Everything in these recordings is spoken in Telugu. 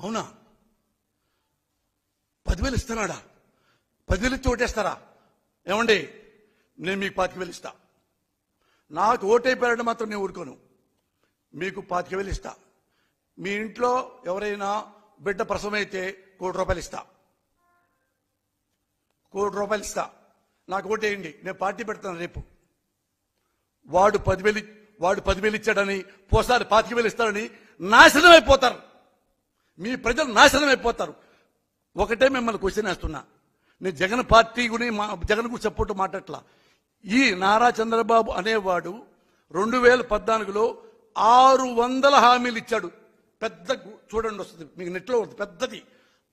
అవునా? 10,000 ఇస్తున్నాడా? 10,000 ఇచ్చి ఓటేస్తారా? ఏమండి, నేను మీకు 25,000 ఇస్తా. నాకు ఓటైపోయారంటే మాత్రం నేను ఊరుకోను. మీకు 25,000 ఇస్తా. మీ ఇంట్లో ఎవరైనా బిడ్డ ప్రసవమైతే ₹1,00,00,000 ఇస్తా. ₹1,00,00,000 ఇస్తా. నాకు ఓటేయండి, నేను పార్టీ పెడతాను రేపు. వాడు 10,000 ఇచ్చాడని పోసారి 25,000 ఇస్తాడని నాశనం అయిపోతారు. మీ ప్రజలు నాశనం అయిపోతారు. ఒకటే మిమ్మల్ని క్వశ్చన్ వేస్తున్నా. నేను జగన్ పార్టీ జగన్ కు సపోర్ట్ మాట్లాడట్లా. ఈ నారా చంద్రబాబు అనేవాడు 2014లో 600 హామీలు ఇచ్చాడు. పెద్ద చూడండి, వస్తుంది మీకు నెట్లో పెద్దది.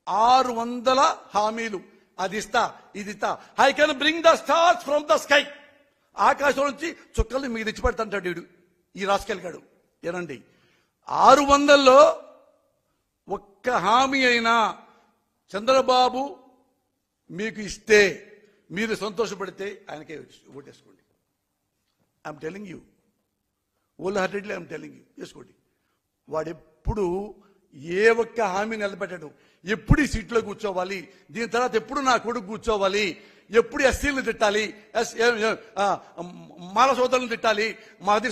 600 హామీలు. అది ఇస్తా, ఇది ఇస్తా. I can bring the stars from the sky. ఆకాశం నుంచి చుక్కల్ని మీకు తెచ్చిపెడతాంటాడు వీడు, ఈ రాసుకెళ్ళాడు. ఏనండి, 600లో ఒక్క హామీ అయినా చంద్రబాబు మీకు ఇస్తే మీరు సంతోషపడితే ఆయనకే ఓటేసుకోండి. I'm telling you, whole heartedly I'm telling you, వేసుకోండి. వాడు ఎప్పుడు ఏ ఒక్క హామీ నిలబెట్టాడు. ఎప్పుడు ఈ సీట్లో కూర్చోవాలి, దీని తర్వాత ఎప్పుడు నా కొడుకు కూర్చోవాలి, ఎప్పుడు ఎస్సీలను తిట్టాలి, మాల సోదరులను తిట్టాలి. మాది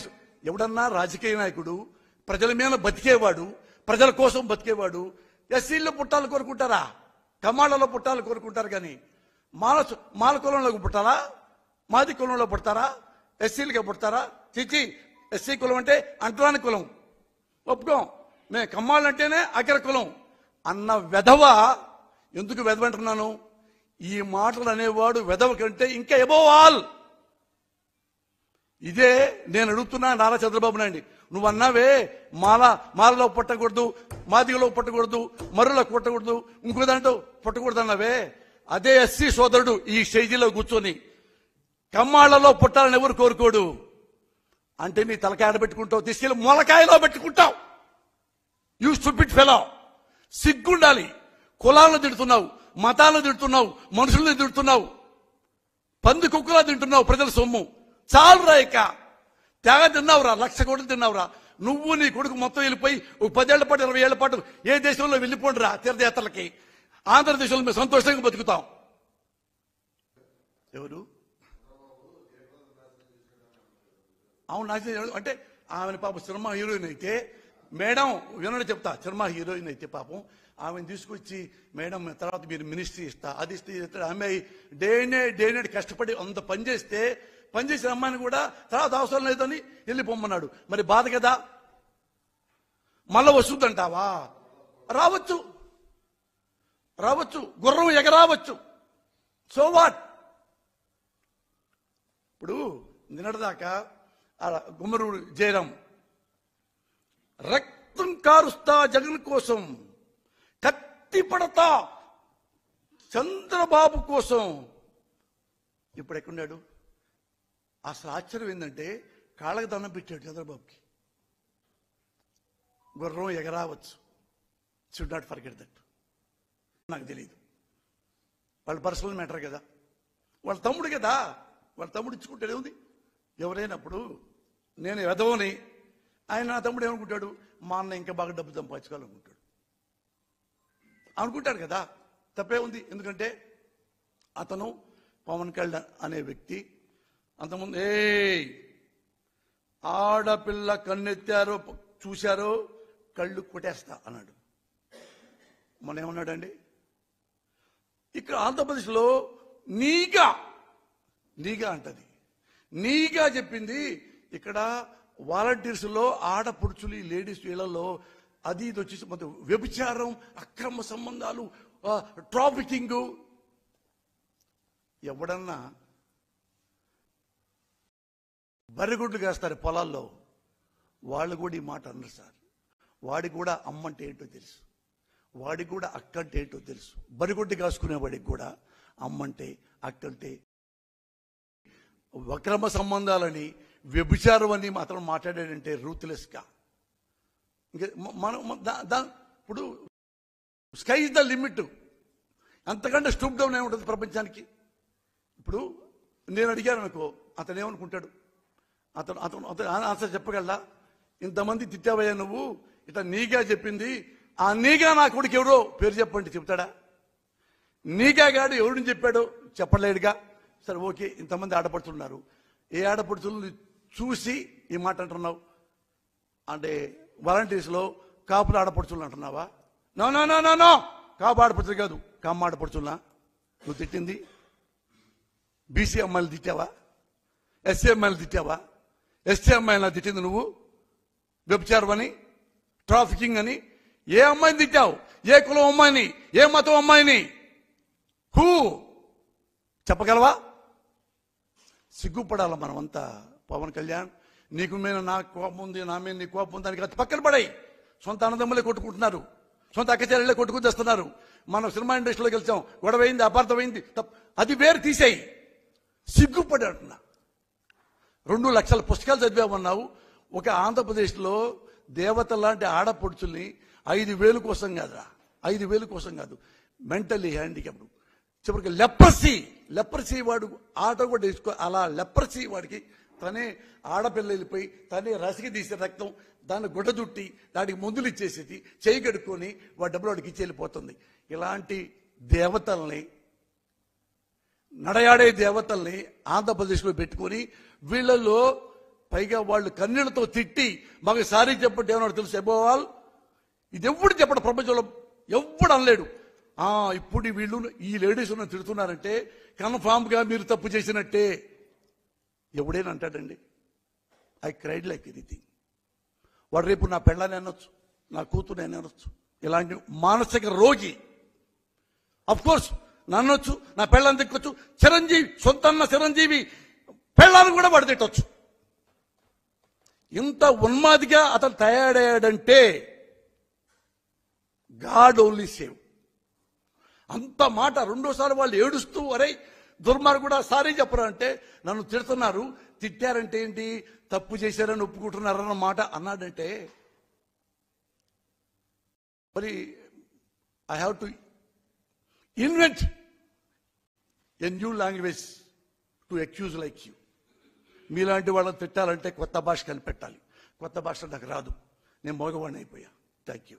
ఎవడన్నా రాజకీయ నాయకుడు ప్రజల మీద బతికేవాడు, ప్రజల కోసం బతికేవాడు ఎస్సీల్లో పుట్టాలని కోరుకుంటారా? కమాళ్ళలో పుట్టాలని కోరుకుంటారు. కానీ మాల కులంలో పుట్టాలా, మాది కులంలో పుడతారా, ఎస్సీలుగా పుడతారా? చిచి, ఎస్సీ కులం అంటే అంటరాని కులం, ఒప్పుకోం. మేము కమ్మాళ్ళు అంటేనే అగ్ర కులం అన్న వెధవ. ఎందుకు వెధవ అంటున్నాను? ఈ మాటలు అనేవాడు వెధవ కంటే ఇంకా అబోవ్ ఆల్. ఇదే నేను అడుగుతున్నా నారా చంద్రబాబు నాయుడు. నువ్వు అన్నావే మాలలో పుట్టకూడదు, మాదిగలో పుట్టకూడదు, మరులో పుట్టకూడదు, ఇంకో దాంట్లో పుట్టకూడదు అన్నావే. అదే ఎస్సీ సోదరుడు ఈ స్టేజీలో కూర్చొని కమ్మాళ్లలో పుట్టాలని ఎవరు కోరుకోడు అంటే నీ తలకాయ పెట్టుకుంటావు, తీసుకెళ్లి మొలకాయలో పెట్టుకుంటావు. You stupid fellow. సిగ్గుండాలి. కులాలను తిడుతున్నావు, మతాలను తిడుతున్నావు, మనుషుల్ని తిడుతున్నావు, పంది కుక్కలా తింటున్నావు ప్రజల సొమ్ము. చాలురా, ఇక తెగ తిన్నావురా, 1,00,000 కోట్లు తిన్నావురా. నువ్వు నీ కొడుకు మొత్తం వెళ్ళిపోయి 10 ఏళ్ల పాటు 20 ఏళ్ల పాటు ఏ దేశంలో వెళ్ళిపోండిరా తీర్థయాత్రలకి. ఆంధ్రదేశంలో మేము సంతోషంగా బతుకుతాం. ఎవరు? అవును, అంటే ఆమెను పాపం సినిమా హీరోయిన్ అయితే మేడం వినని చెప్తా. సినిమా హీరోయిన్ అయితే పాపం ఆమెను తీసుకొచ్చి మేడం తర్వాత మీరు మినిస్ట్రీ ఇస్తా, అది ఇస్తే ఆమె డే కష్టపడి అంత పనిచేసిన అమ్మాయిని కూడా తర్వాత అవసరం లేదని వెళ్ళిపోమన్నాడు. మరి బాధ కదా. మళ్ళా వస్తుందంటావా? రావచ్చు, గుర్రం ఎగరావచ్చు. So what? ఇప్పుడు నిన్నటిదాకా గుమ్మరూరు జయరాం రక్తం కారుస్తా జగన్ కోసం, కత్తి పడతా చంద్రబాబు కోసం. ఇప్పుడు ఎక్కడున్నాడు? అసలు ఆశ్చర్యం ఏంటంటే కాళ్ళకి దండం పెట్టాడు చంద్రబాబుకి. గుర్రం ఎగరావచ్చు. Should not forget that. నాకు తెలియదు, వాళ్ళ పర్సనల్ మ్యాటర్ కదా, వాళ్ళ తమ్ముడు కదా, వాళ్ళ తమ్ముడు ఇచ్చుకుంటాడు. ఏముంది? ఎవరైనప్పుడు నేను ఎదవని ఆయన నా తమ్ముడు ఏమనుకుంటాడు? మా అన్న ఇంకా బాగా డబ్బు అనుకుంటాడు కదా. తప్పే ఉంది. ఎందుకంటే అతను పవన్ కళ్యాణ్ అనే వ్యక్తి అంతకుముందు ఆడపిల్ల కన్నెత్తారో చూశారో కళ్ళు కొట్టేస్తా అన్నాడు. మొన్న ఏమన్నాడండి? ఇక్కడ ఆంధ్రప్రదేశ్లో నీగా అంటది. నీగా చెప్పింది ఇక్కడ వాలంటీర్స్ లో ఆడపుడుచులు లేడీస్ వీళ్ళలో అది ఇది వచ్చేసి మొత్తం వ్యభిచారం, అక్రమ సంబంధాలు, ట్రాఫికింగ్. ఎవడన్నా బర్రెగుడ్లు కాస్తారు పొలాల్లో, వాళ్ళు కూడా ఈ మాట అన్నారు సార్. వాడికి కూడా అమ్మంటే ఏంటో తెలుసు, వాడికి కూడా అక్కంటే ఏంటో తెలుసు. బర్రెగుడ్డు కాసుకునేవాడికి కూడా అమ్మంటే అక్కంటే అక్రమ సంబంధాలని వ్యభిచారం అని మాత్రం మాట్లాడాడంటే రూత్లెస్గా. ఇంకా ఇప్పుడు స్కై ఇస్ ద లిమిట్. అంతకంటే స్టూప్ డౌన్ ఏముంటుంది ప్రపంచానికి? ఇప్పుడు నేను అడిగాను అనుకో, అతను ఏమనుకుంటాడు? అతను ఆన్సర్ చెప్పగలరా? ఇంతమంది తిట్టావయ్యా నువ్వు, ఇట్లా నీగా చెప్పింది ఆ నీగా నా కొడుకు ఎవడో పేరు చెప్పండి, చెప్తాడా? నీగా గాడు ఎవడిని చెప్పాడో చెప్పలేడుగా. సరే ఓకే, ఇంతమంది ఆడపడుతున్నారు. ఏ ఆడపడుతులను చూసి ఈ మాట అంటున్నావు? అంటే వాలంటీర్స్లో కాపులు ఆడపడుచులు అంటున్నావా? No no no no no, Kapu ఆడపడుచులు కాదు, కమ్మ ఆడపడుచున్నా నువ్వు తిట్టింది. బీసీ అమ్మాయిలు తిట్టావా? ఎస్సీ అమ్మాయిలు తిట్టావా? ఎస్టీ అమ్మాయిలా తిట్టింది నువ్వు? వ్యభిచారం అని, ట్రాఫికింగ్ అని ఏ అమ్మాయిని తిట్టావు? ఏ కులం అమ్మాయిని, ఏ మతం అమ్మాయిని? హూ చెప్పగలవా? సిగ్గుపడాల మనమంతా. పవన్ కళ్యాణ్, నీకు మీద నాకు కోపం ఉంది, నా మీద నీ కోపం ఉంది, దానికి అది పక్కన పడాయి. సొంత అన్నదమ్ములే కొట్టుకుంటున్నారు, సొంత అక్కచెల్లెళ్ళే కొట్టుకుని తెస్తున్నారు. మనం సినిమా ఇండస్ట్రీలోకి వెళ్తాం, గొడవైంది, అపార్థమైంది, అది వేరు తీసేయి. సిగ్గుపడి అంటున్నా. 2 లక్షల పుస్తకాలు చదివామన్నావు. ఒక ఆంధ్రప్రదేశ్లో దేవత లాంటి ఆడపడుచుల్ని 5,000 కోసం కాదురా, 5,000 కోసం కాదు, మెంటల్లీ హ్యాండిక్యాప్డ్, చివరికి లెప్రసీ వాడు ఆట కూడా వేసుకో. అలా లెప్రసీ వాడికి తనే ఆడపిల్ల వెళ్ళిపోయి తనే రసికి తీసే రక్తం దాన్ని గుడ్డ చుట్టి దానికి మందులు ఇచ్చేసేది, చేయి కడుక్కొని వాడి డబ్బులు వాడికి ఇచ్చి వెళ్ళిపోతుంది. ఇలాంటి దేవతల్ని, నడయాడే దేవతల్ని ఆంధ్రప్రదేశ్లో పెట్టుకొని వీళ్ళల్లో పైగా వాళ్ళు కన్నీళ్లతో తిట్టి మాకు సారీ చెప్పండి ఏమన్నా తెలుసు ఎబోవాల్. ఇది ఎప్పుడు చెప్పడం ప్రపంచంలో ఎవ్వడు అనలేడు. ఇప్పుడు వీళ్ళు ఈ లేడీస్ ఉన్న తిడుతున్నారంటే కన్ఫామ్ గా మీరు తప్పు చేసినట్టే. ఎవడైనా అంటాడండి? I cried like anything. వాడు రేపు నా పెళ్ళాన్ని అనొచ్చు, నా కూతురు నేను అనొచ్చు. ఇలాంటి మానసిక రోగి అఫ్ కోర్స్ నన్నొచ్చు, నా పెళ్ళాన్ని తిట్టొచ్చు. చిరంజీవి, సొంతన్న చిరంజీవి పెళ్ళాన్ని కూడా వాడు తిట్టొచ్చు. ఇంత ఉన్మాదిగా అతను తయారయ్యాడంటే గాడ్ ఓన్లీ సేవ్. అంత మాట. రెండోసారి వాళ్ళు ఏడుస్తూ అరే దుర్మార్గుడు కూడా సారీ చెప్పరు అంటే, నన్ను తిడుతున్నారు, తిట్టారంటే ఏంటి, తప్పు చేశారని ఒప్పుకుంటున్నారన్న మాట అన్నాడంటే మరి I have to invent a new language to accuse like you. మీలాంటి వాళ్ళని తిట్టాలంటే కొత్త భాష కనిపెట్టాలి. కొత్త భాష నాకు రాదు, నేను మగవాడిని అయిపోయా. Thank you.